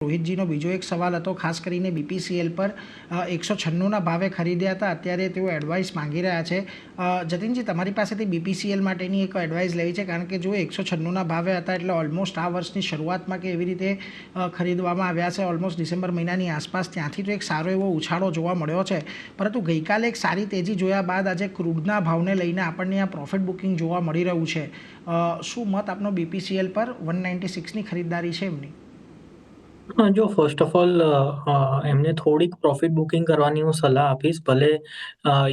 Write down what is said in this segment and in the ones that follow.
રોહિતજીનો બીજો એક સવાલ હતો, ખાસ કરીને બીપીસીએલ પર 196ના ભાવે ખરીદ્યા હતા, અત્યારે તેઓ એડવાઇસ માંગી રહ્યા છે. જતીનજી, તમારી પાસેથી બીપીસીએલ માટેની એક એડવાઇસ લેવી છે, કારણ કે જો 196ના ભાવે હતા એટલે ઓલમોસ્ટ આ વર્ષની શરૂઆતમાં કે એવી રીતે ખરીદવામાં આવ્યા છે, ઓલમોસ્ટ ડિસેમ્બર મહિનાની આસપાસ. ત્યાંથી તો એક સારો એવો ઉછાળો જોવા મળ્યો છે, પરંતુ ગઈકાલે એક સારી તેજી જોયા બાદ આજે ક્રૂડના ભાવને લઈને આપણને આ પ્રોફિટ બુકિંગ જોવા મળી રહ્યું છે. શું મત આપનો બીપીસીએલ પર 196ની ખરીદદારી છે એમની? જો ફર્સ્ટ ઓફ ઓલ એમને થોડીક પ્રોફિટ બુકિંગ કરવાની હું સલાહ આપીશ. ભલે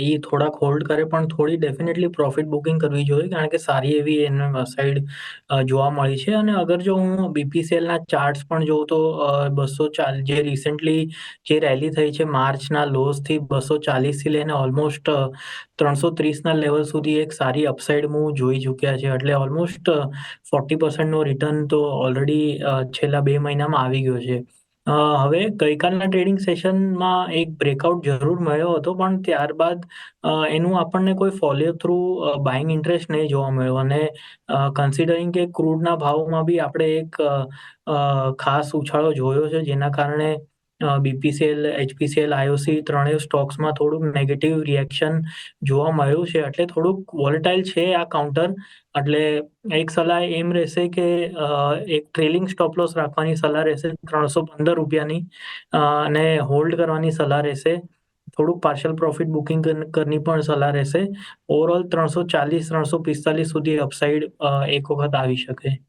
એ થોડાક હોલ્ડ કરે, પણ થોડી ડેફિનેટલી પ્રોફિટ બુકિંગ કરવી જોઈએ, કારણ કે સારી એવી એને સાઈડ જોવા મળી છે. અને અગર જો હું બીપીસીએલના ચાર્ટ્સ પણ જોઉં તો 240 જે રિસેન્ટલી જે રેલી થઈ છે માર્ચના લોઝથી 240થી લઈને ઓલમોસ્ટ 330ના લેવલ સુધી એક સારી અપસાઇડ મૂવ જોઈ ચૂક્યા છે. એટલે ઓલમોસ્ટ 40%નો રિટર્ન તો ઓલરેડી છેલ્લા 2 મહિનામાં આવી ગયો છે. હવે ગઈકાલના ટ્રેડિંગ સેશનમાં એક બ્રેકઆઉટ જરૂર મળ્યો હતો, પણ ત્યારબાદ એનું આપણને કોઈ ફોલો થ્રુ બાઇંગ ઇન્ટરેસ્ટ નહીં જોવા મળ્યો. અને કન્સિડરિંગ કે ક્રૂડના ભાવમાં બી આપણે એક ખાસ ઉછાળો જોયો છે, જેના કારણે બીપીસીએલ, એચપીસીએલ, આઈઓસી ત્રણેય સ્ટોક્સમાં થોડુંક નેગેટિવ રિએક્શન જોવા મળ્યું છે. એટલે થોડુંક વોલેટાઇલ છે આ કાઉન્ટર. એટલે એક સલાહ એમ રહેશે કે એક ટ્રેલિંગ સ્ટોપ લોસ રાખવાની સલાહ રહેશે ₹315 અને હોલ્ડ કરવાની સલાહ રહેશે. થોડુંક પાર્શિયલ પ્રોફિટ બુકિંગ કરની પણ સલાહ રહેશે. ઓવરઓલ 340-345 સુધી અપસાઇડ એક વખત આવી શકે.